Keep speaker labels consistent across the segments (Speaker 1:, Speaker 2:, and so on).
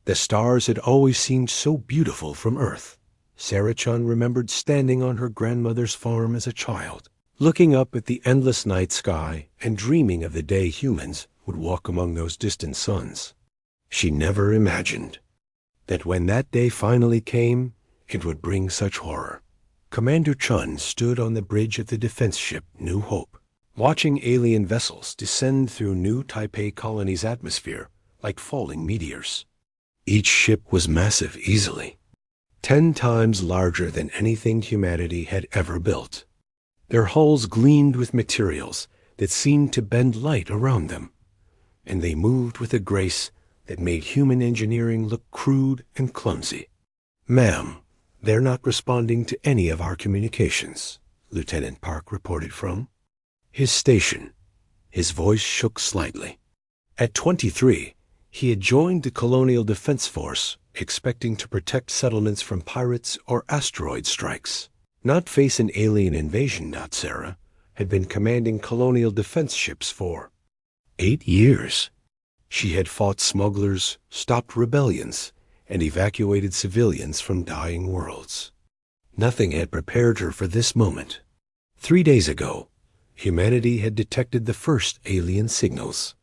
Speaker 1: The stars had always seemed so beautiful from Earth. Sarah-chan remembered standing on her grandmother's farm as a child, looking up at the endless night sky and dreaming of the day humans would walk among those distant suns. She never imagined that when that day finally came, it would bring such horror. Commander Chun stood on the bridge of the defense ship New Hope, watching alien vessels descend through New Taipei Colony's atmosphere like falling meteors. Each ship was massive easily, 10 times larger than anything humanity had ever built. Their hulls gleamed with materials that seemed to bend light around them, and they moved with a grace that made human engineering look crude and clumsy. "Ma'am, they're not responding to any of our communications," Lieutenant Park reported from his station. His voice shook slightly. At 23, he had joined the Colonial Defense Force, expecting to protect settlements from pirates or asteroid strikes, not face an alien invasion. Sarah had been commanding colonial defense ships for 8 years. She had fought smugglers, stopped rebellions, and evacuated civilians from dying worlds. Nothing had prepared her for this moment. 3 days ago, humanity had detected the first alien signals.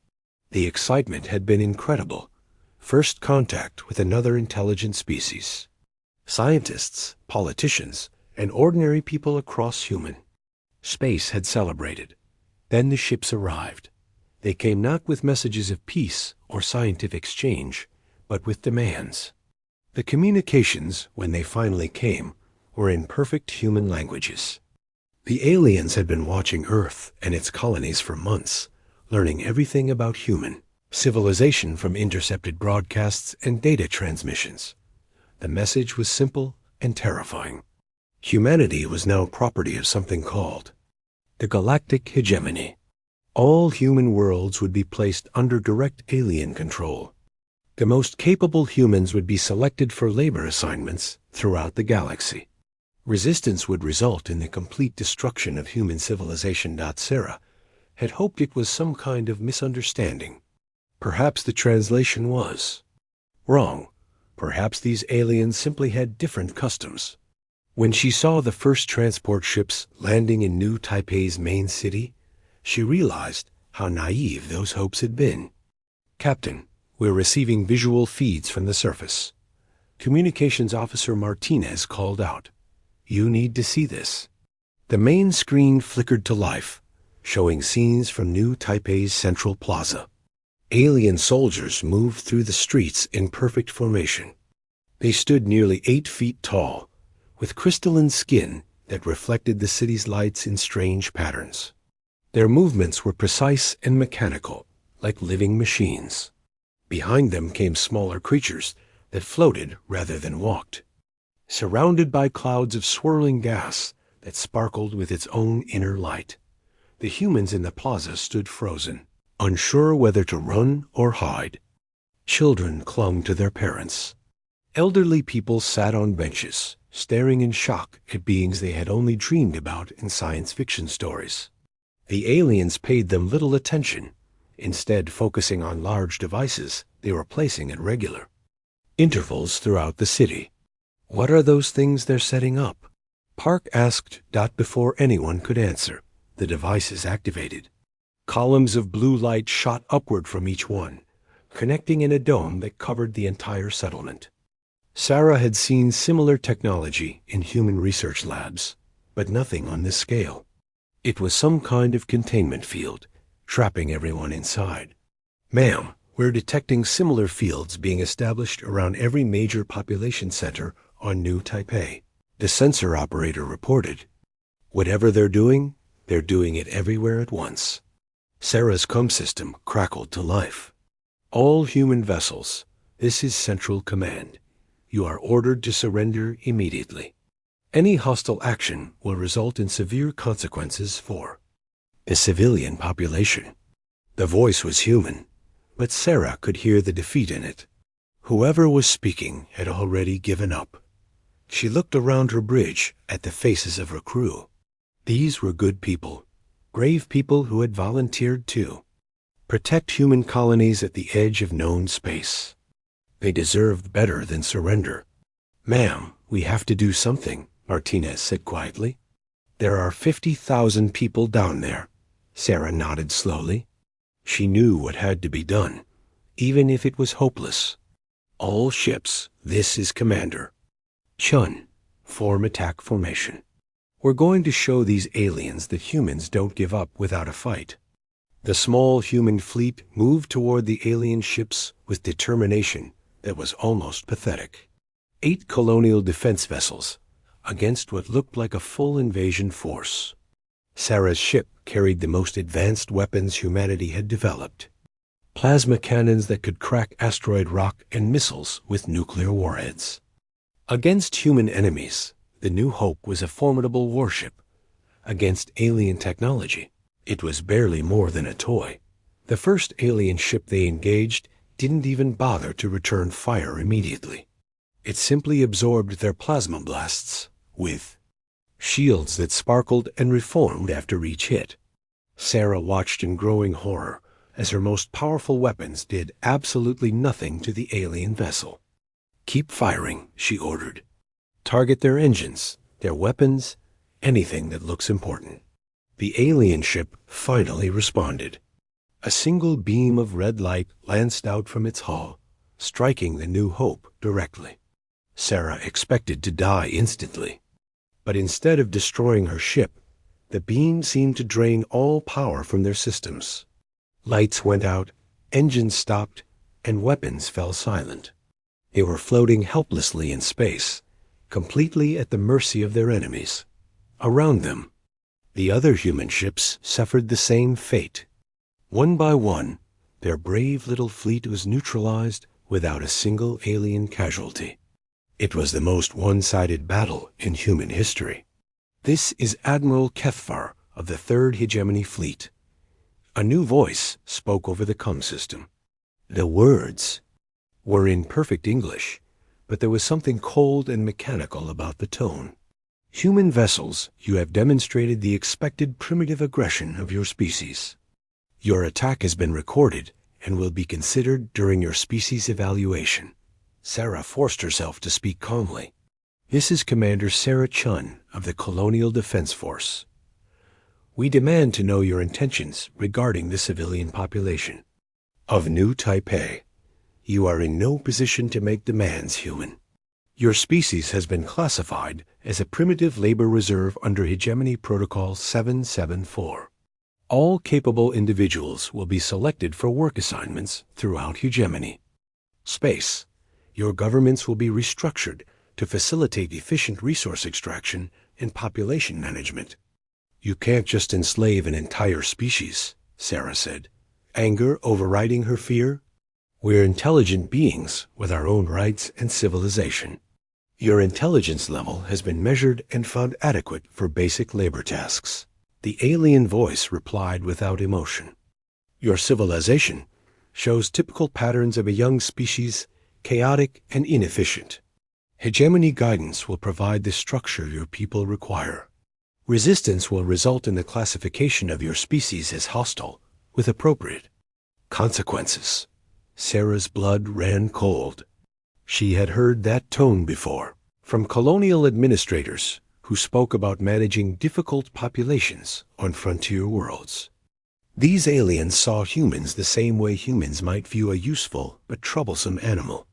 Speaker 1: The excitement had been incredible. First contact with another intelligent species. Scientists, politicians, and ordinary people across human space had celebrated. Then the ships arrived. They came not with messages of peace or scientific exchange, but with demands. The communications, when they finally came, were in perfect human languages. The aliens had been watching Earth and its colonies for months, learning everything about human civilization from intercepted broadcasts and data transmissions. The message was simple and terrifying. Humanity was now property of something called the Galactic Hegemony. All human worlds would be placed under direct alien control. The most capable humans would be selected for labor assignments throughout the galaxy. Resistance would result in the complete destruction of human civilization. Sarah had hoped it was some kind of misunderstanding. Perhaps the translation was wrong. Perhaps these aliens simply had different customs. When she saw the first transport ships landing in New Taipei's main city, she realized how naive those hopes had been. "Captain, we're receiving visual feeds from the surface," Communications Officer Martinez called out. "You need to see this." The main screen flickered to life, showing scenes from New Taipei's Central Plaza. Alien soldiers moved through the streets in perfect formation. They stood nearly 8 feet tall, with crystalline skin that reflected the city's lights in strange patterns. Their movements were precise and mechanical, like living machines. Behind them came smaller creatures that floated rather than walked, surrounded by clouds of swirling gas that sparkled with its own inner light. The humans in the plaza stood frozen, unsure whether to run or hide. Children clung to their parents. Elderly people sat on benches, staring in shock at beings they had only dreamed about in science fiction stories. The aliens paid them little attention, instead focusing on large devices they were placing at regular intervals throughout the city. "What are those things they're setting up?" Park asked. Before anyone could answer, the devices activated. Columns of blue light shot upward from each one, connecting in a dome that covered the entire settlement. Sarah had seen similar technology in human research labs, but nothing on this scale. It was some kind of containment field, trapping everyone inside. "Ma'am, we're detecting similar fields being established around every major population center on New Taipei," the sensor operator reported. "Whatever they're doing it everywhere at once." Sarah's comm system crackled to life. "All human vessels, this is Central Command. You are ordered to surrender immediately. Any hostile action will result in severe consequences for the civilian population." The voice was human, but Sarah could hear the defeat in it. Whoever was speaking had already given up. She looked around her bridge at the faces of her crew. These were good people, brave people who had volunteered to protect human colonies at the edge of known space. They deserved better than surrender. "Ma'am, we have to do something," Martinez said quietly. "There are 50,000 people down there." Sarah nodded slowly. She knew what had to be done, even if it was hopeless. "All ships, this is Commander. Chun, form attack formation. We're going to show these aliens that humans don't give up without a fight." The small human fleet moved toward the alien ships with determination that was almost pathetic. 8 colonial defense vessels against what looked like a full invasion force. Sarah's ship carried the most advanced weapons humanity had developed. Plasma cannons that could crack asteroid rock and missiles with nuclear warheads. Against human enemies, the New Hope was a formidable warship. Against alien technology, it was barely more than a toy. The first alien ship they engaged didn't even bother to return fire immediately. It simply absorbed their plasma blasts with shields that sparkled and reformed after each hit. Sarah watched in growing horror as her most powerful weapons did absolutely nothing to the alien vessel. "Keep firing," she ordered. "Target their engines, their weapons, anything that looks important." The alien ship finally responded. A single beam of red light lanced out from its hull, striking the New Hope directly. Sarah expected to die instantly, but instead of destroying her ship, the beam seemed to drain all power from their systems. Lights went out, engines stopped, and weapons fell silent. They were floating helplessly in space, completely at the mercy of their enemies. Around them, the other human ships suffered the same fate. One by one, their brave little fleet was neutralized without a single alien casualty. It was the most one-sided battle in human history. "This is Admiral Kethvar of the Third Hegemony Fleet." A new voice spoke over the comm system. The words were in perfect English, but there was something cold and mechanical about the tone. "Human vessels, you have demonstrated the expected primitive aggression of your species. Your attack has been recorded and will be considered during your species evaluation." Sarah forced herself to speak calmly. "This is Commander Sarah Chun of the Colonial Defense Force. We demand to know your intentions regarding the civilian population of New Taipei. You are in no position to make demands, human. Your species has been classified as a primitive labor reserve under Hegemony Protocol 774. All capable individuals will be selected for work assignments throughout Hegemony. Space. Your governments will be restructured to facilitate efficient resource extraction and population management." "You can't just enslave an entire species," Sarah said, anger overriding her fear. "We're intelligent beings with our own rights and civilization. Your intelligence level has been measured and found adequate for basic labor tasks." The alien voice replied without emotion. "Your civilization shows typical patterns of a young species, chaotic and inefficient. Hegemony guidance will provide the structure your people require. Resistance will result in the classification of your species as hostile, with appropriate consequences." Sarah's blood ran cold. She had heard that tone before, from colonial administrators who spoke about managing difficult populations on frontier worlds. These aliens saw humans the same way humans might view a useful but troublesome animal.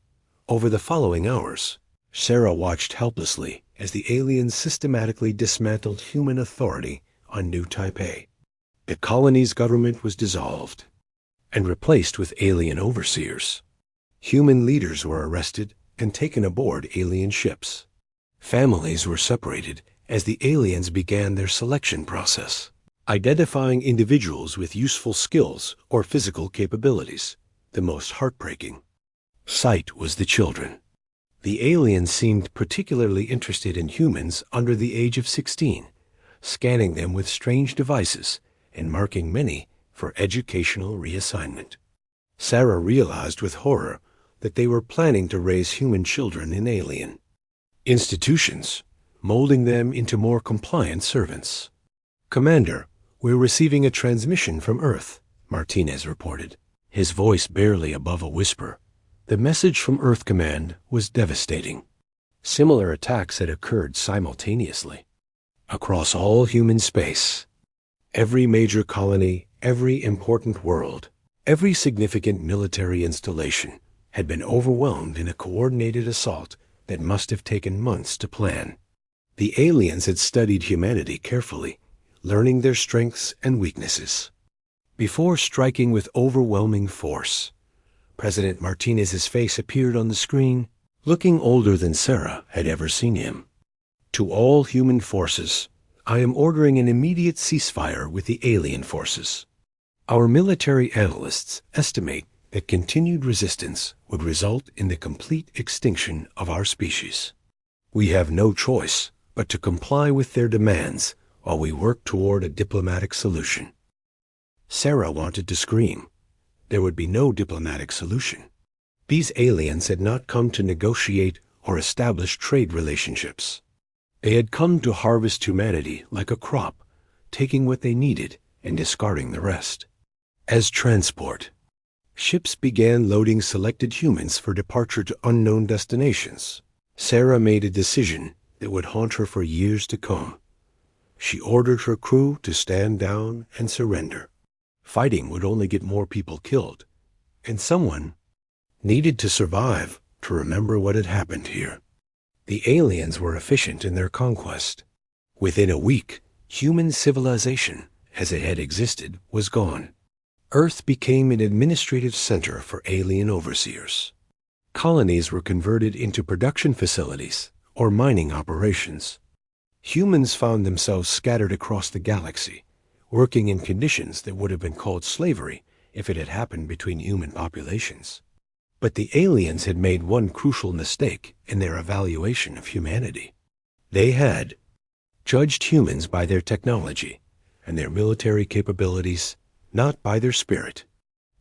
Speaker 1: Over the following hours, Sarah watched helplessly as the aliens systematically dismantled human authority on New Taipei. The colony's government was dissolved and replaced with alien overseers. Human leaders were arrested and taken aboard alien ships. Families were separated as the aliens began their selection process, identifying individuals with useful skills or physical capabilities. The most heartbreaking sight was the children. The aliens seemed particularly interested in humans under the age of 16, scanning them with strange devices and marking many for educational reassignment. Sarah realized with horror that they were planning to raise human children in alien institutions, molding them into more compliant servants. "Commander, we're receiving a transmission from Earth," Martinez reported, his voice barely above a whisper. The message from Earth Command was devastating. Similar attacks had occurred simultaneously across all human space. Every major colony, every important world, every significant military installation had been overwhelmed in a coordinated assault that must have taken months to plan. The aliens had studied humanity carefully, learning their strengths and weaknesses. Before striking with overwhelming force, President Martinez's face appeared on the screen, looking older than Sarah had ever seen him. To all human forces, I am ordering an immediate ceasefire with the alien forces. Our military analysts estimate that continued resistance would result in the complete extinction of our species. We have no choice but to comply with their demands while we work toward a diplomatic solution. Sarah wanted to scream. There would be no diplomatic solution. These aliens had not come to negotiate or establish trade relationships. They had come to harvest humanity like a crop, taking what they needed and discarding the rest. As transport, ships began loading selected humans for departure to unknown destinations. Sarah made a decision that would haunt her for years to come. She ordered her crew to stand down and surrender. Fighting would only get more people killed, and someone needed to survive to remember what had happened here. The aliens were efficient in their conquest. Within a week, human civilization, as it had existed, was gone. Earth became an administrative center for alien overseers. Colonies were converted into production facilities or mining operations. Humans found themselves scattered across the galaxy, working in conditions that would have been called slavery if it had happened between human populations. But the aliens had made one crucial mistake in their evaluation of humanity. They had judged humans by their technology and their military capabilities, not by their spirit.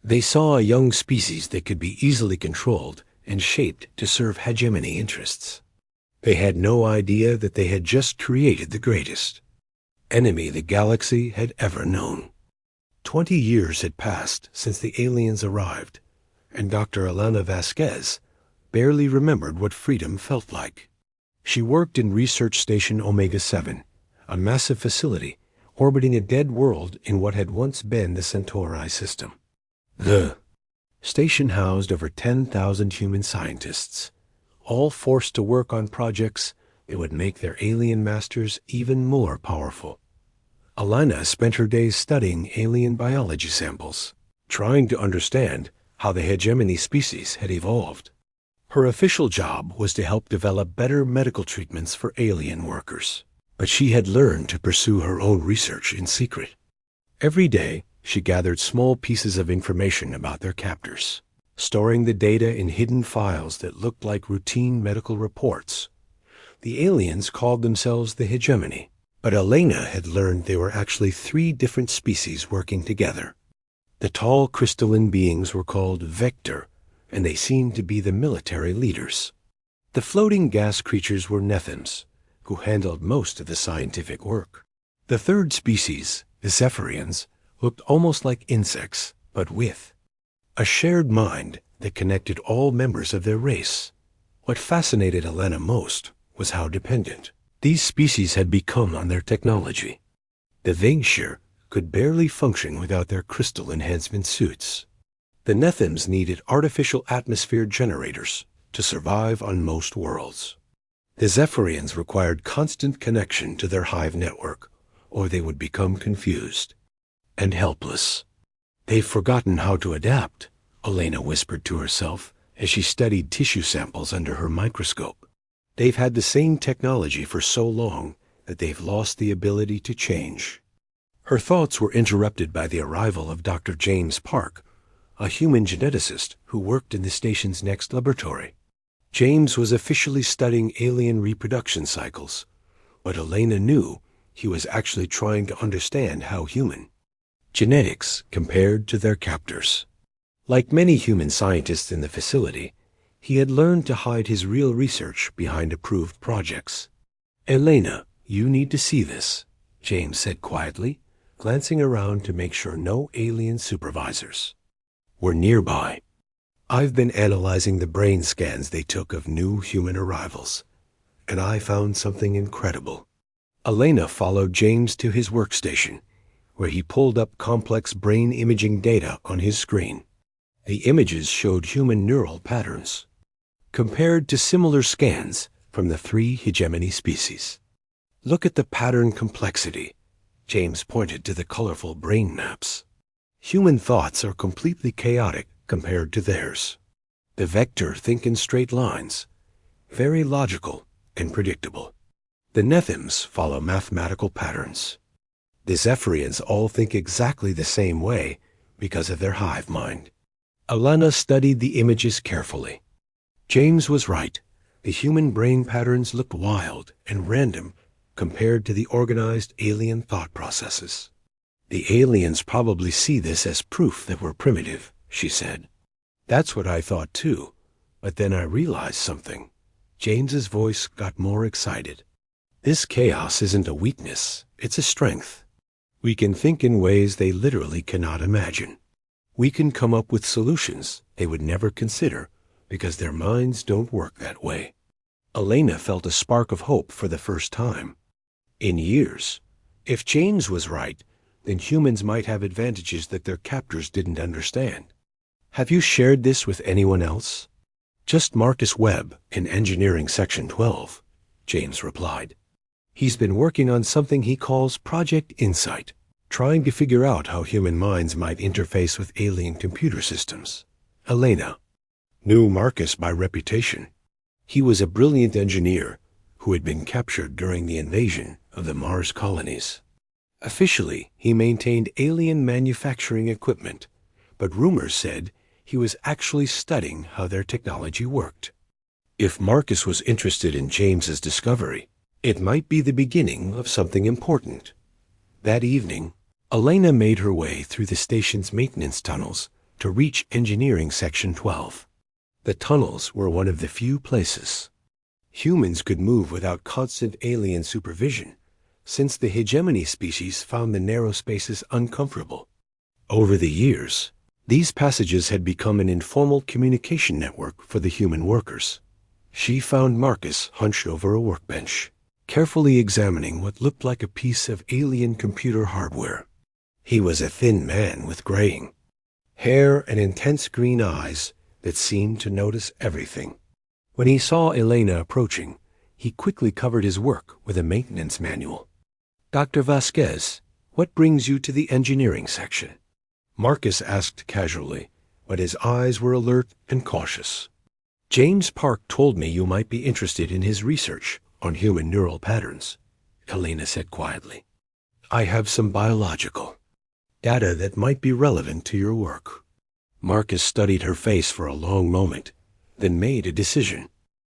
Speaker 1: They saw a young species that could be easily controlled and shaped to serve hegemony interests. They had no idea that they had just created the greatest enemy the galaxy had ever known. 20 years had passed since the aliens arrived, and Dr. Alana Vasquez barely remembered what freedom felt like. She worked in Research Station Omega-7, a massive facility orbiting a dead world in what had once been the Centauri system. The station housed over 10,000 human scientists, all forced to work on projects that would make their alien masters even more powerful. Alana spent her days studying alien biology samples, trying to understand how the hegemony species had evolved. Her official job was to help develop better medical treatments for alien workers, but she had learned to pursue her own research in secret. Every day, she gathered small pieces of information about their captors, storing the data in hidden files that looked like routine medical reports. The aliens called themselves the hegemony, but Elena had learned they were actually 3 different species working together. The tall crystalline beings were called Vector, and they seemed to be the military leaders. The floating gas creatures were Nethims, who handled most of the scientific work. The third species, the Zephyrians, looked almost like insects, but with a shared mind that connected all members of their race. What fascinated Elena most was how dependent these species had become on their technology. The Vingshir could barely function without their crystal enhancement suits. The Nethims needed artificial atmosphere generators to survive on most worlds. The Zephyrians required constant connection to their hive network, or they would become confused and helpless. "They've forgotten how to adapt," Elena whispered to herself as she studied tissue samples under her microscope. "They've had the same technology for so long that they've lost the ability to change." Her thoughts were interrupted by the arrival of Dr. James Park, a human geneticist who worked in the station's next laboratory. James was officially studying alien reproduction cycles, but Elena knew he was actually trying to understand how human genetics compared to their captors. Like many human scientists in the facility, he had learned to hide his real research behind approved projects. "Elena, you need to see this," James said quietly, glancing around to make sure no alien supervisors were nearby. I've been analyzing the brain scans they took of new human arrivals, and I found something incredible. Elena followed James to his workstation, where he pulled up complex brain imaging data on his screen. The images showed human neural patterns, compared to similar scans from the 3 hegemony species. Look at the pattern complexity. James pointed to the colorful brain maps. Human thoughts are completely chaotic compared to theirs. The vector think in straight lines, very logical and predictable. The Nephims follow mathematical patterns. The Zephyrians all think exactly the same way because of their hive mind. Elena studied the images carefully. James was right. The human brain patterns looked wild and random compared to the organized alien thought processes. The aliens probably see this as proof that we're primitive, she said. That's what I thought too, but then I realized something. James's voice got more excited. This chaos isn't a weakness, it's a strength. We can think in ways they literally cannot imagine. We can come up with solutions they would never consider because their minds don't work that way. Elena felt a spark of hope for the first time. In years, if James was right, then humans might have advantages that their captors didn't understand. Have you shared this with anyone else? Just Marcus Webb in Engineering Section 12, James replied. He's been working on something he calls Project Insight, trying to figure out how human minds might interface with alien computer systems. Elena knew Marcus by reputation. He was a brilliant engineer who had been captured during the invasion of the Mars colonies. Officially, he maintained alien manufacturing equipment, but rumors said he was actually studying how their technology worked. If Marcus was interested in James's discovery, it might be the beginning of something important. That evening, Elena made her way through the station's maintenance tunnels to reach Engineering Section 12. The tunnels were one of the few places humans could move without constant alien supervision, since the hegemony species found the narrow spaces uncomfortable. Over the years, these passages had become an informal communication network for the human workers. She found Marcus hunched over a workbench, carefully examining what looked like a piece of alien computer hardware. He was a thin man with graying hair and intense green eyes that seemed to notice everything. When he saw Elena approaching, he quickly covered his work with a maintenance manual. "Dr. Vasquez, what brings you to the engineering section?" Marcus asked casually, but his eyes were alert and cautious. "James Park told me you might be interested in his research on human neural patterns," Elena said quietly. "I have some biological data that might be relevant to your work." Marcus studied her face for a long moment, then made a decision.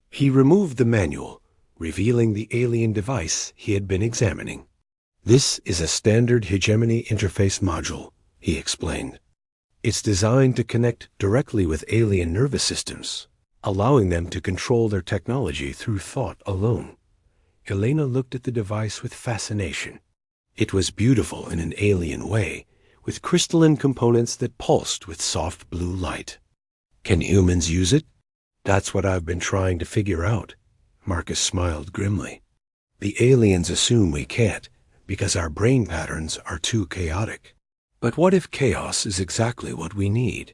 Speaker 1: He removed the manual, revealing the alien device he had been examining. "This is a standard hegemony interface module," he explained. "It's designed to connect directly with alien nervous systems, allowing them to control their technology through thought alone." Elena looked at the device with fascination. It was beautiful in an alien way, with crystalline components that pulsed with soft blue light. "Can humans use it?" "That's what I've been trying to figure out." Marcus smiled grimly. "The aliens assume we can't, because our brain patterns are too chaotic. But what if chaos is exactly what we need?"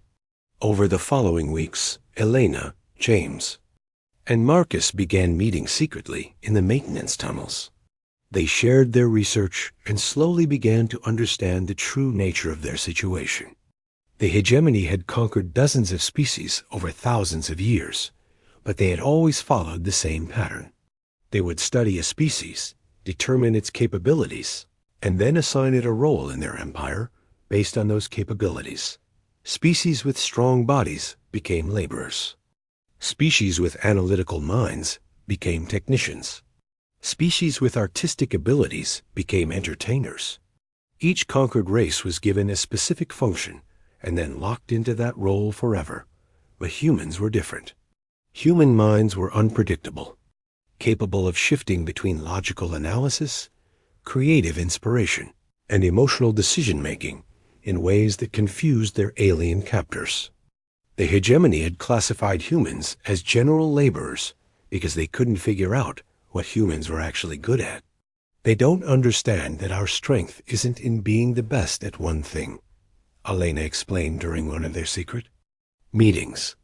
Speaker 1: Over the following weeks, Elena, James, and Marcus began meeting secretly in the maintenance tunnels. They shared their research and slowly began to understand the true nature of their situation. The hegemony had conquered dozens of species over thousands of years, but they had always followed the same pattern. They would study a species, determine its capabilities, and then assign it a role in their empire based on those capabilities. Species with strong bodies became laborers. Species with analytical minds became technicians. Species with artistic abilities became entertainers. Each conquered race was given a specific function and then locked into that role forever. But humans were different. Human minds were unpredictable, capable of shifting between logical analysis, creative inspiration, and emotional decision-making in ways that confused their alien captors. The hegemony had classified humans as general laborers because they couldn't figure out what humans were actually good at. They don't understand that our strength isn't in being the best at one thing, Elena explained during one of their secret meetings.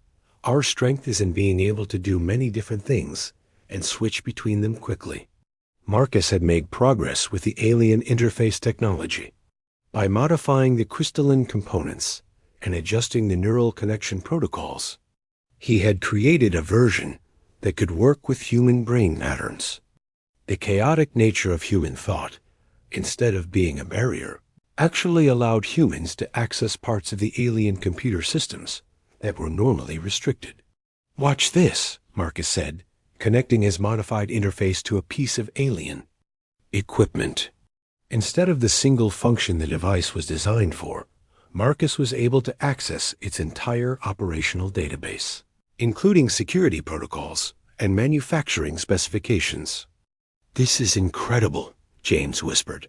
Speaker 1: Our strength is in being able to do many different things and switch between them quickly. Marcus had made progress with the alien interface technology. By modifying the crystalline components and adjusting the neural connection protocols, he had created a version that could work with human brain patterns. The chaotic nature of human thought, instead of being a barrier, actually allowed humans to access parts of the alien computer systems that were normally restricted. "Watch this," Marcus said, connecting his modified interface to a piece of alien equipment. Instead of the single function the device was designed for, Marcus was able to access its entire operational database, including security protocols and manufacturing specifications. "This is incredible," James whispered.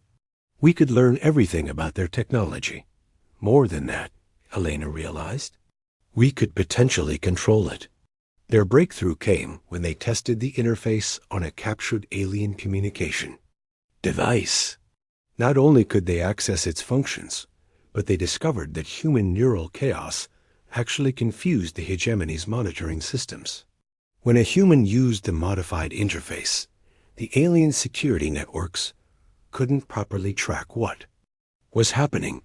Speaker 1: "We could learn everything about their technology. More than that," Elena realized. "We could potentially control it." Their breakthrough came when they tested the interface on a captured alien communication device. Not only could they access its functions, but they discovered that human neural chaos actually confused the hegemony's monitoring systems. When a human used the modified interface, the alien security networks couldn't properly track what was happening.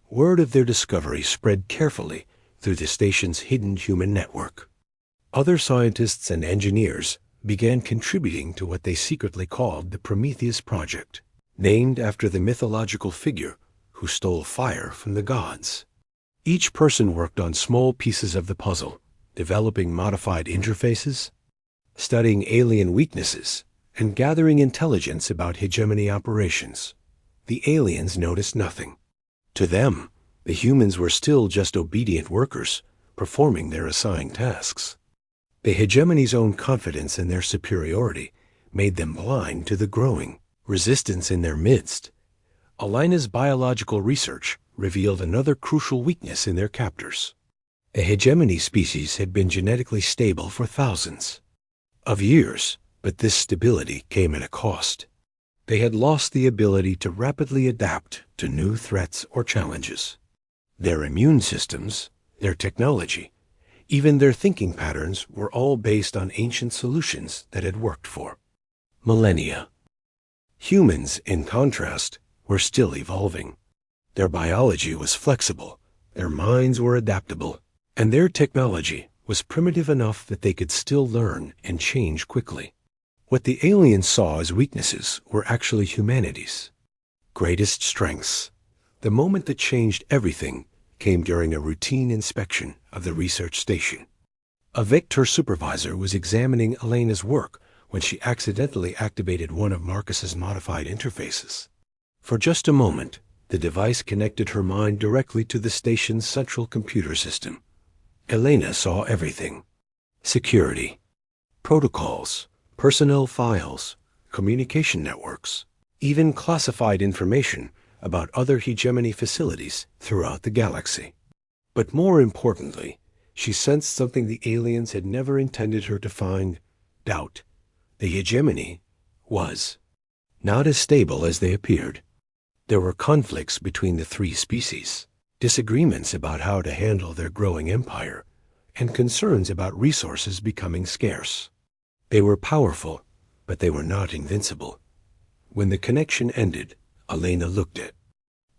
Speaker 1: Word of their discovery spread carefully through the station's hidden human network. Other scientists and engineers began contributing to what they secretly called the Prometheus Project, named after the mythological figure who stole fire from the gods. Each person worked on small pieces of the puzzle, developing modified interfaces, studying alien weaknesses, and gathering intelligence about hegemony operations. The aliens noticed nothing. To them, the humans were still just obedient workers, performing their assigned tasks. The hegemony's own confidence in their superiority made them blind to the growing resistance in their midst. Elena's biological research revealed another crucial weakness in their captors. The hegemony species had been genetically stable for thousands of years, but this stability came at a cost. They had lost the ability to rapidly adapt to new threats or challenges. Their immune systems, their technology, even their thinking patterns were all based on ancient solutions that had worked for millennia. Humans, in contrast, were still evolving. Their biology was flexible, their minds were adaptable, and their technology was primitive enough that they could still learn and change quickly. What the aliens saw as weaknesses were actually humanity's greatest strengths. The moment that changed everything came during a routine inspection of the research station. A Vector supervisor was examining Elena's work when she accidentally activated one of Marcus's modified interfaces. For just a moment, the device connected her mind directly to the station's central computer system. Elena saw everything: security, protocols, personnel files, communication networks, even classified information about other hegemony facilities throughout the galaxy. But more importantly, she sensed something the aliens had never intended her to find: doubt. The hegemony was not as stable as they appeared. There were conflicts between the three species, disagreements about how to handle their growing empire, and concerns about resources becoming scarce. They were powerful, but they were not invincible. When the connection ended, Elena looked at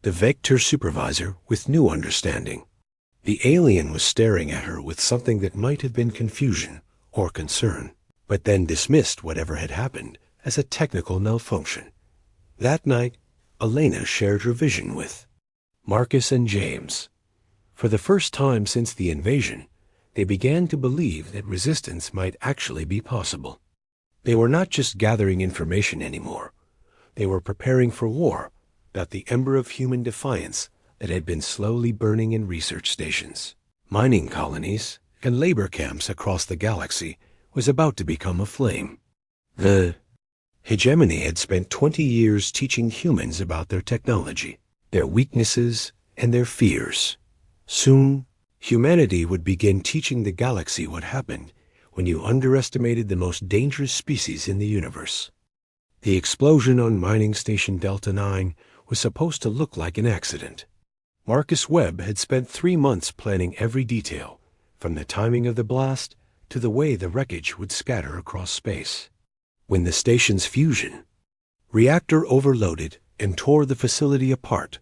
Speaker 1: the Vector supervisor with new understanding. The alien was staring at her with something that might have been confusion or concern, but then dismissed whatever had happened as a technical malfunction. That night, Elena shared her vision with Marcus and James. For the first time since the invasion, they began to believe that resistance might actually be possible. They were not just gathering information anymore. They were preparing for war, that the ember of human defiance that had been slowly burning in research stations, mining colonies, and labor camps across the galaxy was about to become a flame. The hegemony had spent 20 years teaching humans about their technology, their weaknesses, and their fears. Soon, Humanity would begin teaching the galaxy what happened when you underestimated the most dangerous species in the universe. The explosion on Mining Station Delta 9 was supposed to look like an accident. Marcus Webb had spent 3 months planning every detail, from the timing of the blast to the way the wreckage would scatter across space. When the station's fusion reactor overloaded and tore the facility apart,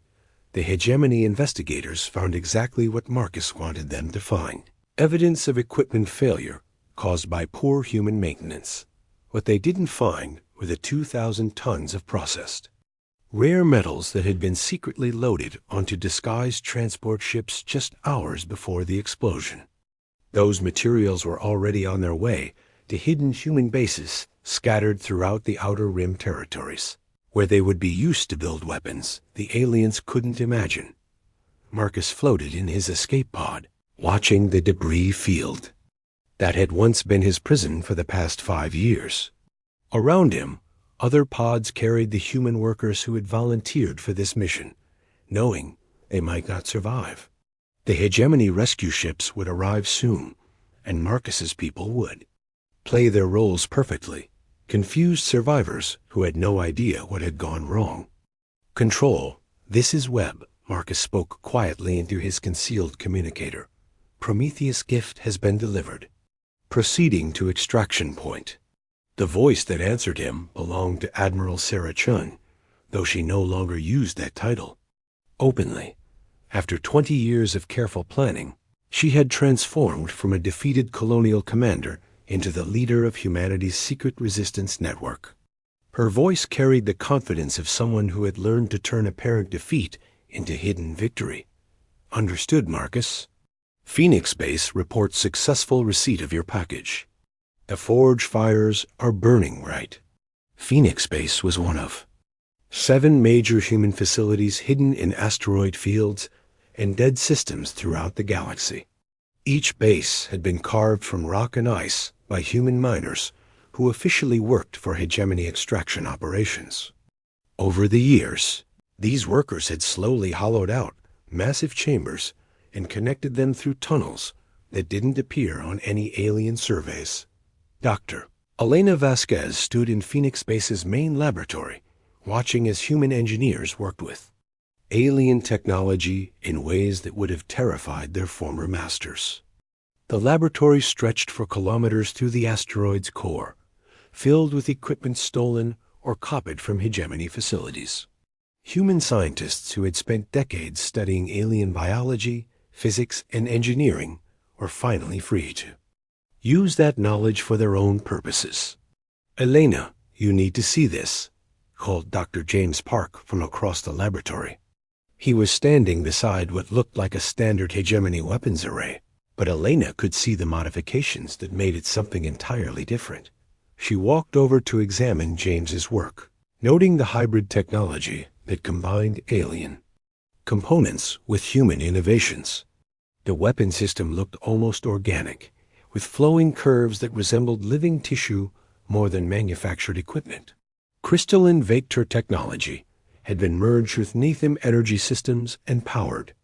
Speaker 1: the hegemony investigators found exactly what Marcus wanted them to find: evidence of equipment failure caused by poor human maintenance. What they didn't find were the 2,000 tons of processed rare metals that had been secretly loaded onto disguised transport ships just hours before the explosion. Those materials were already on their way to hidden human bases scattered throughout the Outer Rim territories, where they would be used to build weapons the aliens couldn't imagine. Marcus floated in his escape pod, watching the debris field that had once been his prison for the past 5 years. Around him, other pods carried the human workers who had volunteered for this mission, knowing they might not survive. The hegemony rescue ships would arrive soon, and Marcus's people would play their roles perfectly, confused survivors who had no idea what had gone wrong. "Control, this is Webb," Marcus spoke quietly into his concealed communicator. "Prometheus' gift has been delivered. Proceeding to extraction point." The voice that answered him belonged to Admiral Sarah Chun, though she no longer used that title openly. After 20 years of careful planning, she had transformed from a defeated colonial commander into the leader of humanity's secret resistance network. Her voice carried the confidence of someone who had learned to turn apparent defeat into hidden victory. "Understood, Marcus. Phoenix Base reports successful receipt of your package. The forge fires are burning right." Phoenix Base was one of 7 major human facilities hidden in asteroid fields and dead systems throughout the galaxy. Each base had been carved from rock and ice by human miners who officially worked for hegemony extraction operations. Over the years, these workers had slowly hollowed out massive chambers and connected them through tunnels that didn't appear on any alien surveys. Dr. Elena Vasquez stood in Phoenix Base's main laboratory, watching as human engineers worked with alien technology in ways that would have terrified their former masters. The laboratory stretched for kilometers through the asteroid's core, filled with equipment stolen or copied from hegemony facilities. Human scientists who had spent decades studying alien biology, physics, and engineering were finally free to use that knowledge for their own purposes. "Elena, you need to see this," called Dr. James Park from across the laboratory. He was standing beside what looked like a standard hegemony weapons array, but Elena could see the modifications that made it something entirely different. She walked over to examine James's work, noting the hybrid technology that combined alien components with human innovations. The weapon system looked almost organic, with flowing curves that resembled living tissue more than manufactured equipment. Crystalline vector technology had been merged with Netham energy systems and powered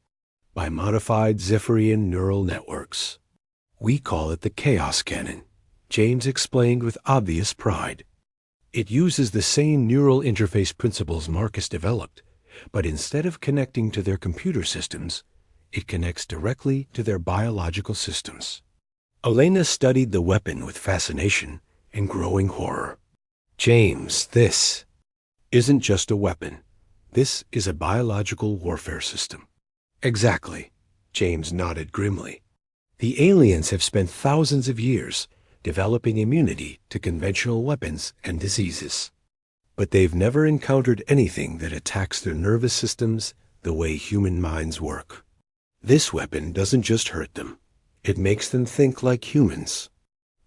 Speaker 1: by modified Zephyrian neural networks. "We call it the Chaos Cannon," James explained with obvious pride. "It uses the same neural interface principles Marcus developed, but instead of connecting to their computer systems, it connects directly to their biological systems." Elena studied the weapon with fascination and growing horror. "James, this isn't just a weapon. This is a biological warfare system." "Exactly," James nodded grimly. "The aliens have spent thousands of years developing immunity to conventional weapons and diseases. But they've never encountered anything that attacks their nervous systems the way human minds work. This weapon doesn't just hurt them. It makes them think like humans."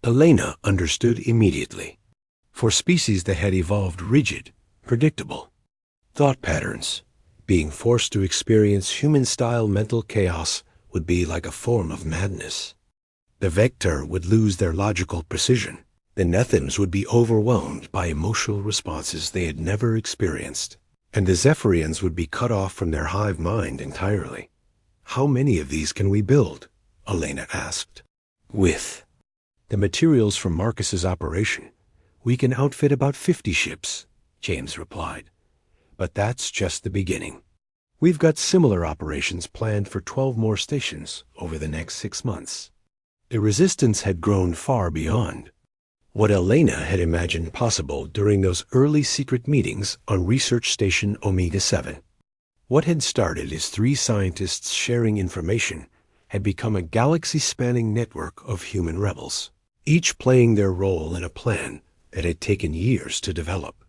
Speaker 1: Elena understood immediately. For species that had evolved rigid, predictable thought patterns, being forced to experience human-style mental chaos would be like a form of madness. The Vector would lose their logical precision. The Nethams would be overwhelmed by emotional responses they had never experienced. And the Zephyrians would be cut off from their hive mind entirely. "How many of these can we build?" Elena asked. With the materials from Marcus's operation, we can outfit about 50 ships, James replied. But that's just the beginning. We've got similar operations planned for 12 more stations over the next 6 months. The resistance had grown far beyond what Elena had imagined possible during those early secret meetings on Research Station Omega 7. What had started as 3 scientists sharing information had become a galaxy-spanning network of human rebels, each playing their role in a plan that had taken years to develop.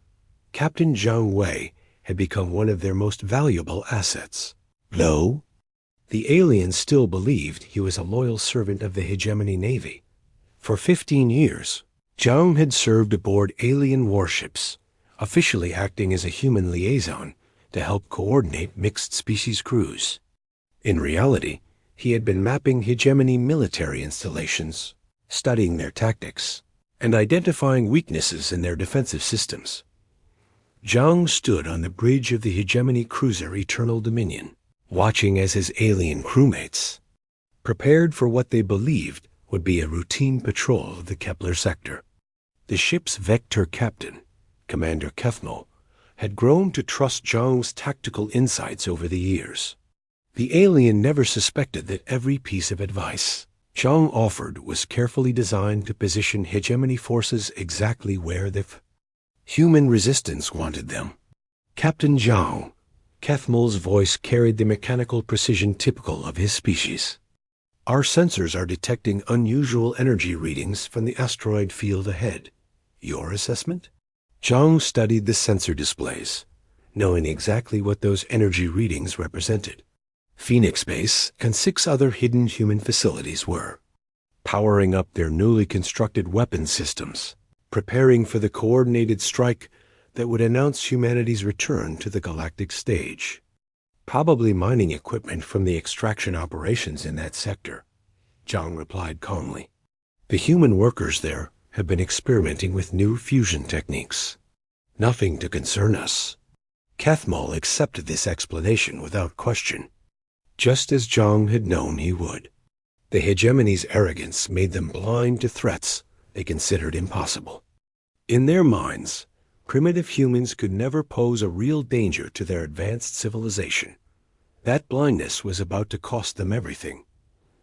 Speaker 1: Captain Zhang Wei had become one of their most valuable assets. Though the aliens still believed he was a loyal servant of the Hegemony Navy. For 15 years, Zhang had served aboard alien warships, officially acting as a human liaison to help coordinate mixed-species crews. In reality, he had been mapping Hegemony military installations, studying their tactics, and identifying weaknesses in their defensive systems. Zhang stood on the bridge of the Hegemony cruiser Eternal Dominion, watching as his alien crewmates prepared for what they believed would be a routine patrol of the Kepler sector. The ship's Vector captain, Commander Kethmel, had grown to trust Zhang's tactical insights over the years. The alien never suspected that every piece of advice Zhang offered was carefully designed to position Hegemony forces exactly where the human resistance wanted them. Captain Zhang, Kethmel's voice carried the mechanical precision typical of his species. Our sensors are detecting unusual energy readings from the asteroid field ahead. Your assessment? Zhang studied the sensor displays, knowing exactly what those energy readings represented. Phoenix Base and 6 other hidden human facilities were powering up their newly constructed weapon systems, preparing for the coordinated strike that would announce humanity's return to the galactic stage. Probably mining equipment from the extraction operations in that sector, Zhang replied calmly. The human workers there have been experimenting with new fusion techniques. Nothing to concern us. Kethmel accepted this explanation without question, just as Zhang had known he would. The Hegemony's arrogance made them blind to threats they considered impossible. In their minds, primitive humans could never pose a real danger to their advanced civilization. That blindness was about to cost them everything.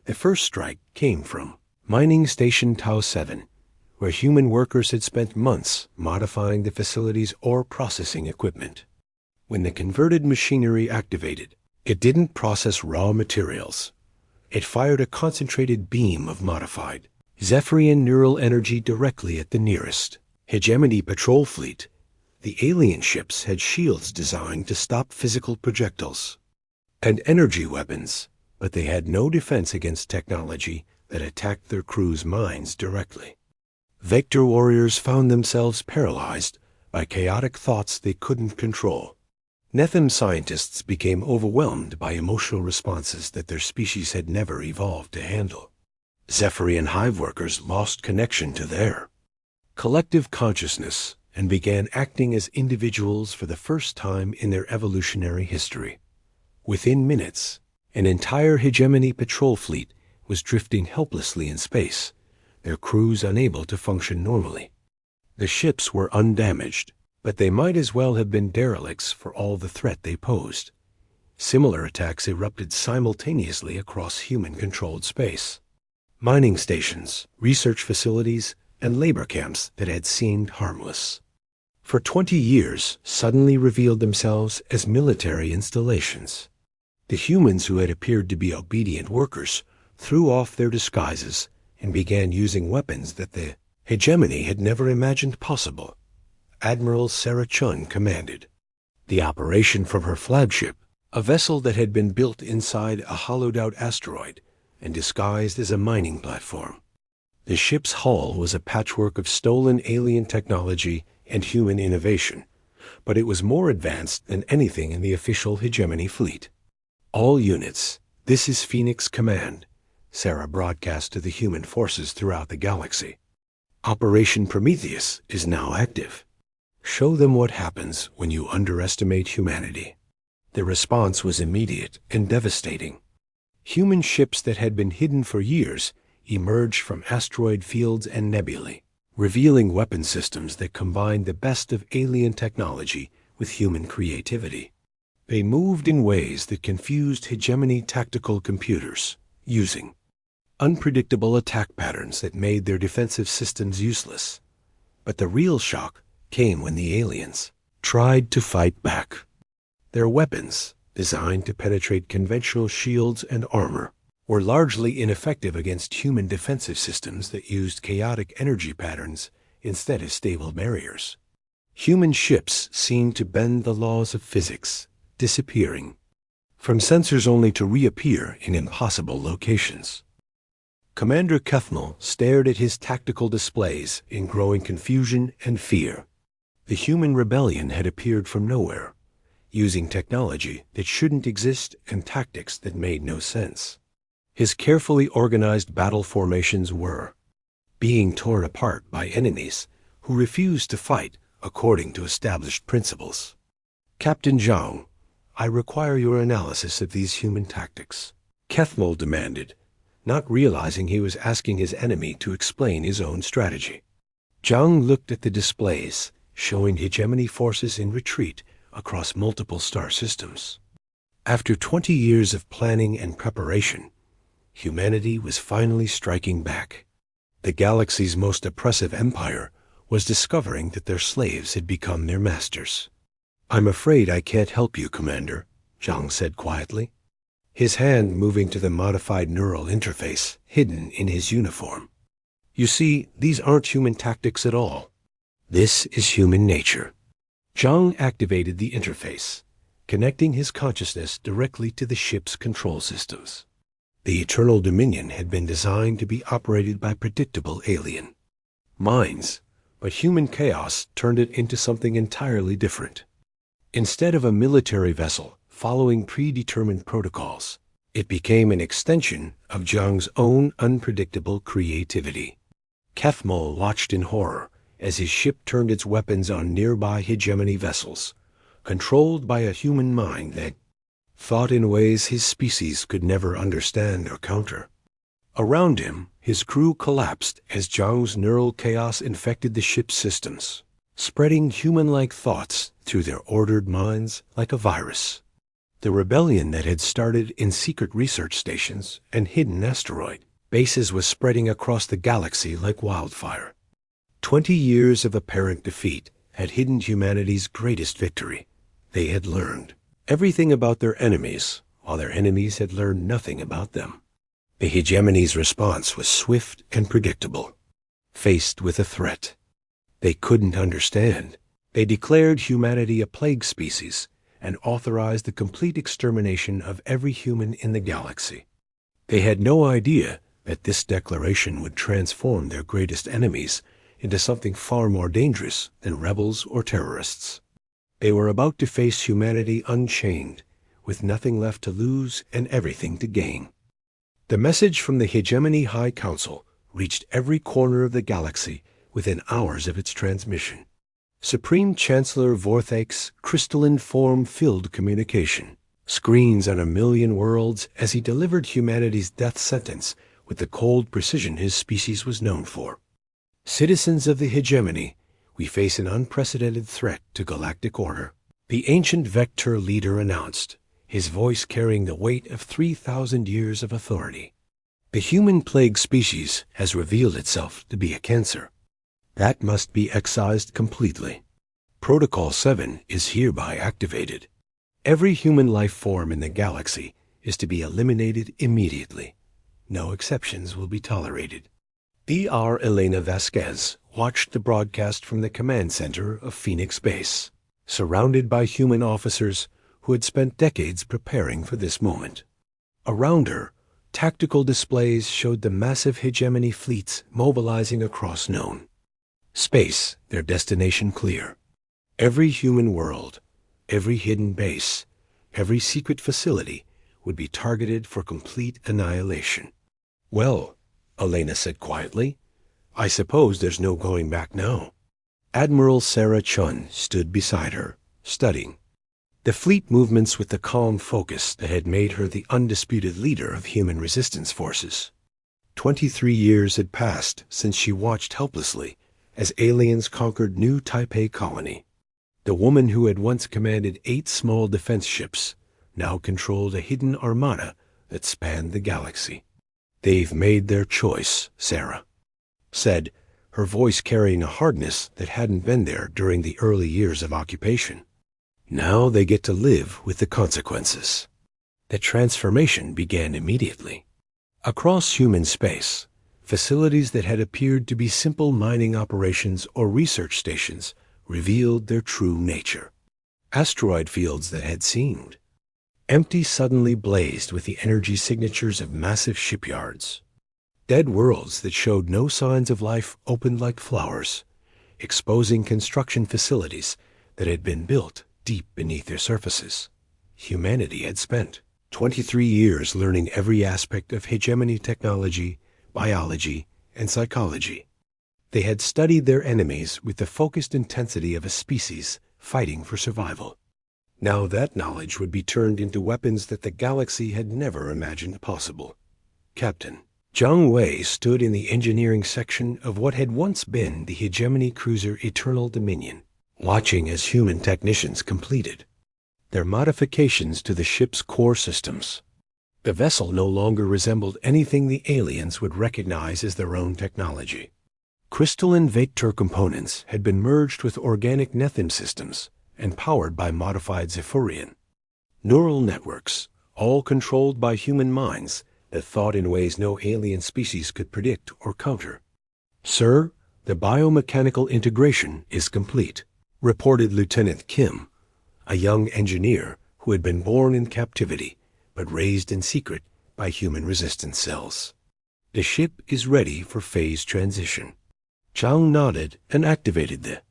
Speaker 1: The first strike came from Mining Station Tau 7, where human workers had spent months modifying the facility's ore processing equipment. When the converted machinery activated, it didn't process raw materials. It fired a concentrated beam of modified Zephyrian neural energy directly at the nearest Hegemony patrol fleet. The alien ships had shields designed to stop physical projectiles and energy weapons, but they had no defense against technology that attacked their crews' minds directly. Vector warriors found themselves paralyzed by chaotic thoughts they couldn't control. Netham scientists became overwhelmed by emotional responses that their species had never evolved to handle. Zephyrian hive workers lost connection to their collective consciousness and began acting as individuals for the first time in their evolutionary history. Within minutes, an entire Hegemony patrol fleet was drifting helplessly in space, their crews unable to function normally. The ships were undamaged, but they might as well have been derelicts for all the threat they posed. Similar attacks erupted simultaneously across human-controlled space. Mining stations, research facilities, and labor camps that had seemed harmless for 20 years suddenly revealed themselves as military installations. The humans who had appeared to be obedient workers threw off their disguises and began using weapons that the Hegemony had never imagined possible. Admiral Sarah Chun commanded the operation from her flagship, a vessel that had been built inside a hollowed-out asteroid and disguised as a mining platform. The ship's hull was a patchwork of stolen alien technology and human innovation, but it was more advanced than anything in the official Hegemony fleet. All units, this is Phoenix Command, Sarah broadcast to the human forces throughout the galaxy. Operation Prometheus is now active. Show them what happens when you underestimate humanity. The response was immediate and devastating. Human ships that had been hidden for years emerged from asteroid fields and nebulae, revealing weapon systems that combined the best of alien technology with human creativity. They moved in ways that confused hegemony tactical computers, using unpredictable attack patterns that made their defensive systems useless. But the real shock came when the aliens tried to fight back. Their weapons, designed to penetrate conventional shields and armor, were largely ineffective against human defensive systems that used chaotic energy patterns instead of stable barriers. Human ships seemed to bend the laws of physics, disappearing from sensors only to reappear in impossible locations. Commander Kethmel stared at his tactical displays in growing confusion and fear. The human rebellion had appeared from nowhere, using technology that shouldn't exist and tactics that made no sense. His carefully organized battle formations were being torn apart by enemies who refused to fight according to established principles. "Captain Zhang, I require your analysis of these human tactics," Kethmel demanded, not realizing he was asking his enemy to explain his own strategy. Zhang looked at the displays, showing hegemony forces in retreat across multiple star systems. After 20 years of planning and preparation, humanity was finally striking back. The galaxy's most oppressive empire was discovering that their slaves had become their masters. "I'm afraid I can't help you, Commander," Zhang said quietly, his hand moving to the modified neural interface hidden in his uniform. "You see, these aren't human tactics at all. This is human nature." Zhang activated the interface, connecting his consciousness directly to the ship's control systems. The Eternal Dominion had been designed to be operated by predictable alien minds, but human chaos turned it into something entirely different. Instead of a military vessel following predetermined protocols, it became an extension of Zhang's own unpredictable creativity. Kethmel watched in horror as his ship turned its weapons on nearby hegemony vessels, controlled by a human mind that thought in ways his species could never understand or counter. Around him, his crew collapsed as Zhang's neural chaos infected the ship's systems, spreading human-like thoughts through their ordered minds like a virus. The rebellion that had started in secret research stations and hidden asteroid bases was spreading across the galaxy like wildfire. 20 years of apparent defeat had hidden humanity's greatest victory. They had learned everything about their enemies, while their enemies had learned nothing about them. The hegemony's response was swift and predictable. Faced with a threat they couldn't understand, they declared humanity a plague species and authorized the complete extermination of every human in the galaxy. They had no idea that this declaration would transform their greatest enemies into something far more dangerous than rebels or terrorists. They were about to face humanity unchained, with nothing left to lose and everything to gain. The message from the Hegemony High Council reached every corner of the galaxy within hours of its transmission. Supreme Chancellor Vorthak's crystalline form filled communication, screens on a million worlds as he delivered humanity's death sentence with the cold precision his species was known for. "Citizens of the hegemony, we face an unprecedented threat to galactic order," the ancient Vector leader announced, his voice carrying the weight of 3,000 years of authority. "The human plague species has revealed itself to be a cancer. That must be excised completely. Protocol 7 is hereby activated. Every human life form in the galaxy is to be eliminated immediately. No exceptions will be tolerated." E.R. Elena Vasquez watched the broadcast from the command center of Phoenix Base, surrounded by human officers who had spent decades preparing for this moment. Around her, tactical displays showed the massive hegemony fleets mobilizing across known space, their destination clear. Every human world, every hidden base, every secret facility would be targeted for complete annihilation. "Well," Elena said quietly, "I suppose there's no going back now." Admiral Sarah Chun stood beside her, studying. The fleet movements with the calm focus that had made her the undisputed leader of human resistance forces. 23 years had passed since she watched helplessly as aliens conquered New Taipei Colony. The woman who had once commanded 8 small defense ships now controlled a hidden armada that spanned the galaxy. "They've made their choice," Sarah said, her voice carrying a hardness that hadn't been there during the early years of occupation. "Now they get to live with the consequences." The transformation began immediately. Across human space, facilities that had appeared to be simple mining operations or research stations revealed their true nature. Asteroid fields that had seemed empty suddenly blazed with the energy signatures of massive shipyards. Dead worlds that showed no signs of life opened like flowers, exposing construction facilities that had been built deep beneath their surfaces. Humanity had spent 23 years learning every aspect of hegemony technology, biology, and psychology. They had studied their enemies with the focused intensity of a species fighting for survival. Now that knowledge would be turned into weapons that the galaxy had never imagined possible. Captain Zhang Wei stood in the engineering section of what had once been the hegemony cruiser Eternal Dominion, watching as human technicians completed their modifications to the ship's core systems. The vessel no longer resembled anything the aliens would recognize as their own technology. Crystalline Vector components had been merged with organic Nethym systems and powered by modified Zephyrian neural networks, all controlled by human minds that thought in ways no alien species could predict or counter. "Sir, the biomechanical integration is complete," reported Lieutenant Kim, a young engineer who had been born in captivity but raised in secret by human resistance cells. "The ship is ready for phase transition." Zhang nodded and activated the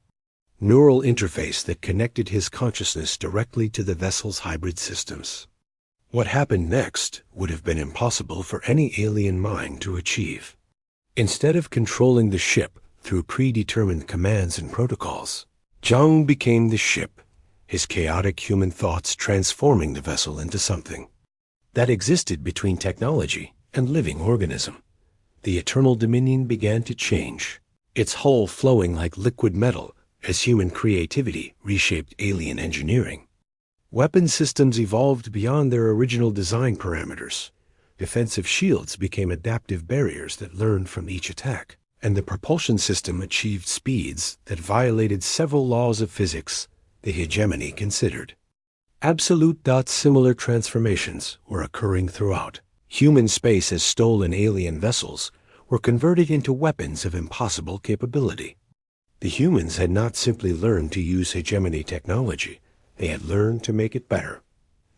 Speaker 1: neural interface that connected his consciousness directly to the vessel's hybrid systems. What happened next would have been impossible for any alien mind to achieve. Instead of controlling the ship through predetermined commands and protocols, Zhang became the ship, his chaotic human thoughts transforming the vessel into something that existed between technology and living organism. The Eternal Dominion began to change, its hull flowing like liquid metal as human creativity reshaped alien engineering. Weapon systems evolved beyond their original design parameters. Defensive shields became adaptive barriers that learned from each attack, and the propulsion system achieved speeds that violated several laws of physics the hegemony considered. Absolute similar transformations were occurring throughout. Human space as stolen alien vessels were converted into weapons of impossible capability. The humans had not simply learned to use hegemony technology, they had learned to make it better.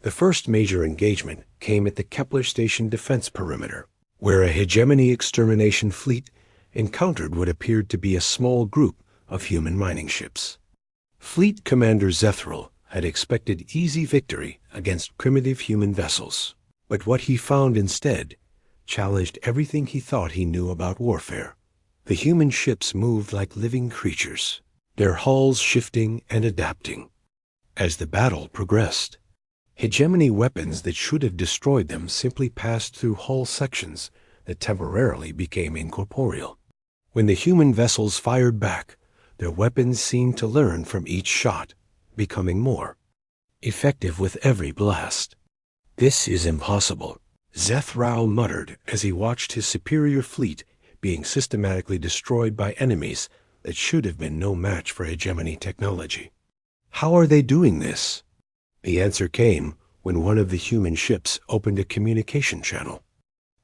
Speaker 1: The first major engagement came at the Kepler Station defense perimeter, where a hegemony extermination fleet encountered what appeared to be a small group of human mining ships. Fleet Commander Zethral had expected easy victory against primitive human vessels, but what he found instead challenged everything he thought he knew about warfare. The human ships moved like living creatures, their hulls shifting and adapting. As the battle progressed, hegemony weapons that should have destroyed them simply passed through hull sections that temporarily became incorporeal. When the human vessels fired back, their weapons seemed to learn from each shot, becoming more effective with every blast. "This is impossible," Zethral muttered as he watched his superior fleet being systematically destroyed by enemies that should have been no match for hegemony technology. "How are they doing this?" The answer came when one of the human ships opened a communication channel.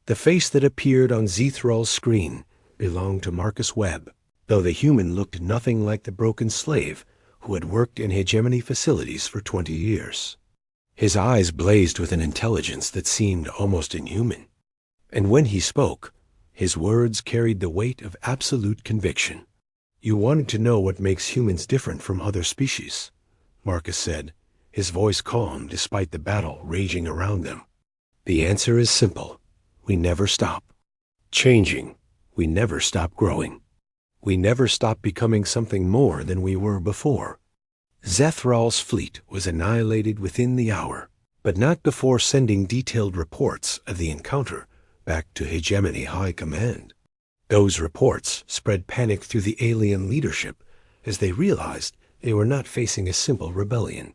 Speaker 1: The face that appeared on Zethral's screen belonged to Marcus Webb, though the human looked nothing like the broken slave who had worked in hegemony facilities for 20 years. His eyes blazed with an intelligence that seemed almost inhuman, and when he spoke, his words carried the weight of absolute conviction. "You wanted to know what makes humans different from other species," Marcus said, his voice calm despite the battle raging around them. "The answer is simple. We never stop changing. We never stop growing. We never stop becoming something more than we were before." Zethral's fleet was annihilated within the hour, but not before sending detailed reports of the encounter back to Hegemony High Command. Those reports spread panic through the alien leadership as they realized they were not facing a simple rebellion,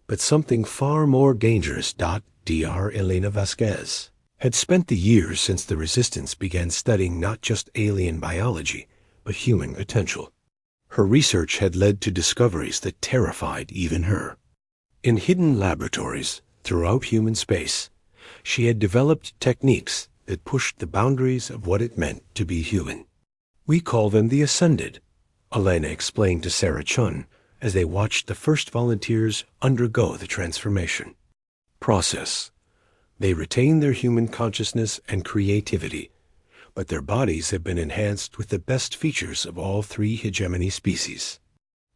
Speaker 1: but something far more dangerous. Dr. Elena Vasquez had spent the years since the Resistance began studying not just alien biology, but human potential. Her research had led to discoveries that terrified even her. In hidden laboratories throughout human space, she had developed techniques that pushed the boundaries of what it meant to be human. "We call them the Ascended," Elena explained to Sarah Chun as they watched the first volunteers undergo the transformation process. They retain their human consciousness and creativity, but their bodies have been enhanced with the best features of all three hegemony species.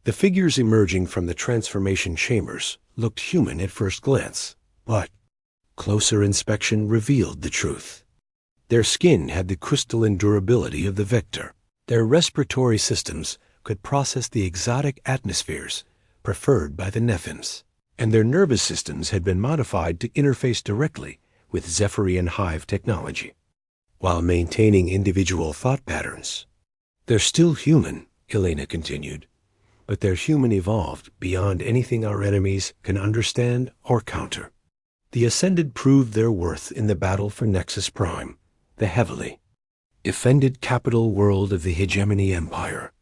Speaker 1: The figures emerging from the transformation chambers looked human at first glance, but closer inspection revealed the truth. Their skin had the crystalline durability of the Vector. Their respiratory systems could process the exotic atmospheres preferred by the Nephims, and their nervous systems had been modified to interface directly with Zephyrian hive technology, while maintaining individual thought patterns. "They're still human," Elena continued, "but they're human evolved beyond anything our enemies can understand or counter." The Ascended proved their worth in the battle for Nexus Prime, the heavily defended capital world of the Hegemony Empire.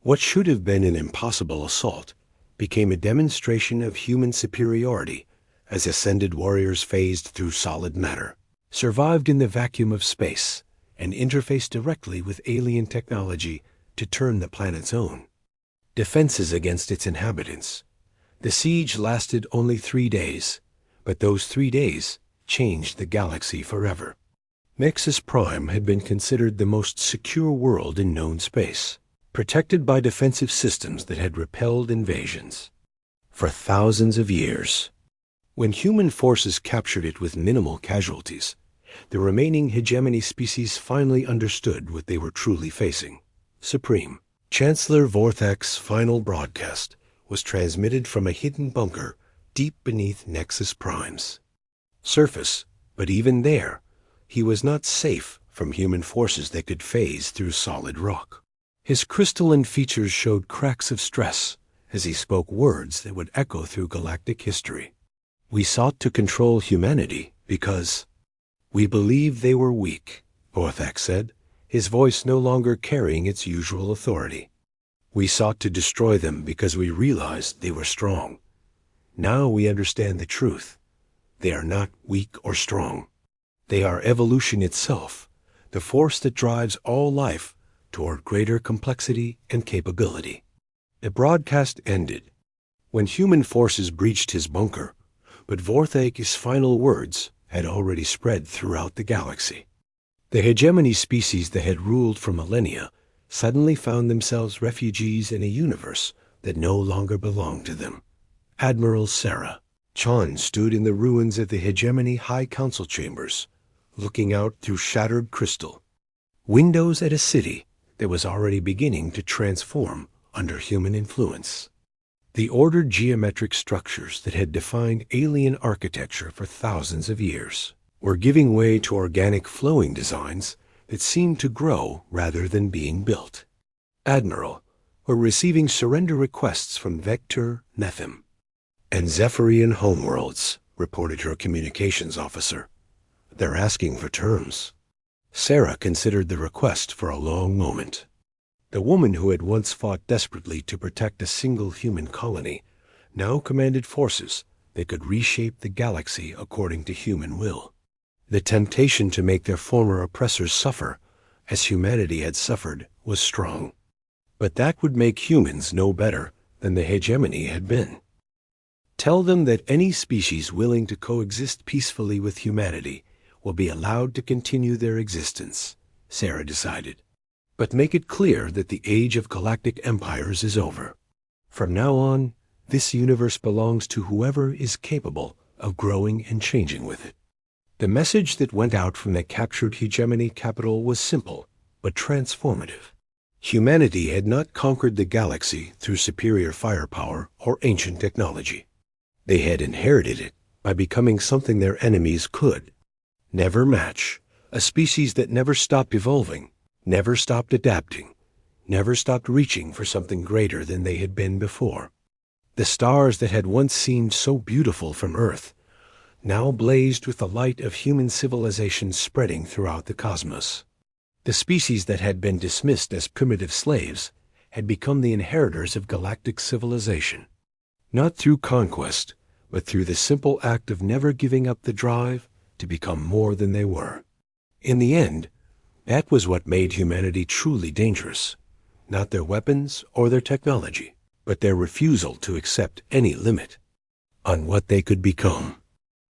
Speaker 1: What should have been an impossible assault became a demonstration of human superiority as Ascended warriors phased through solid matter, survived in the vacuum of space, and interfaced directly with alien technology to turn the planet's own defenses against its inhabitants. The siege lasted only 3 days, but those 3 days changed the galaxy forever. Nexus Prime had been considered the most secure world in known space, protected by defensive systems that had repelled invasions for thousands of years. When human forces captured it with minimal casualties, the remaining hegemony species finally understood what they were truly facing. Supreme Chancellor Vorthak's final broadcast was transmitted from a hidden bunker deep beneath Nexus Prime's surface, but even there, he was not safe from human forces that could phase through solid rock. His crystalline features showed cracks of stress as he spoke words that would echo through galactic history. "We sought to control humanity because we believed they were weak," Vorthak said, his voice no longer carrying its usual authority. "We sought to destroy them because we realized they were strong. Now we understand the truth. They are not weak or strong. They are evolution itself, the force that drives all life toward greater complexity and capability." The broadcast ended when human forces breached his bunker, but Vorthak's final words had already spread throughout the galaxy. The hegemony species that had ruled for millennia suddenly found themselves refugees in a universe that no longer belonged to them. Admiral Sarah Chon stood in the ruins of the Hegemony High Council chambers, looking out through shattered crystal windows at a city that was already beginning to transform under human influence. The ordered geometric structures that had defined alien architecture for thousands of years were giving way to organic flowing designs that seemed to grow rather than being built. "Admiral, we're receiving surrender requests from Vector, Nephim, and Zephyrian homeworlds," reported her communications officer. "They're asking for terms." Sarah considered the request for a long moment. The woman who had once fought desperately to protect a single human colony now commanded forces that could reshape the galaxy according to human will. The temptation to make their former oppressors suffer, as humanity had suffered, was strong. But that would make humans no better than the hegemony had been. "Tell them that any species willing to coexist peacefully with humanity will be allowed to continue their existence," Sarah decided. "But make it clear that the age of galactic empires is over. From now on, this universe belongs to whoever is capable of growing and changing with it." The message that went out from the captured hegemony capital was simple, but transformative. Humanity had not conquered the galaxy through superior firepower or ancient technology. They had inherited it by becoming something their enemies could never match, a species that never stopped evolving, never stopped adapting, never stopped reaching for something greater than they had been before. The stars that had once seemed so beautiful from Earth now blazed with the light of human civilization spreading throughout the cosmos. The species that had been dismissed as primitive slaves had become the inheritors of galactic civilization, not through conquest, but through the simple act of never giving up the drive to become more than they were. In the end, that was what made humanity truly dangerous, not their weapons or their technology, but their refusal to accept any limit on what they could become.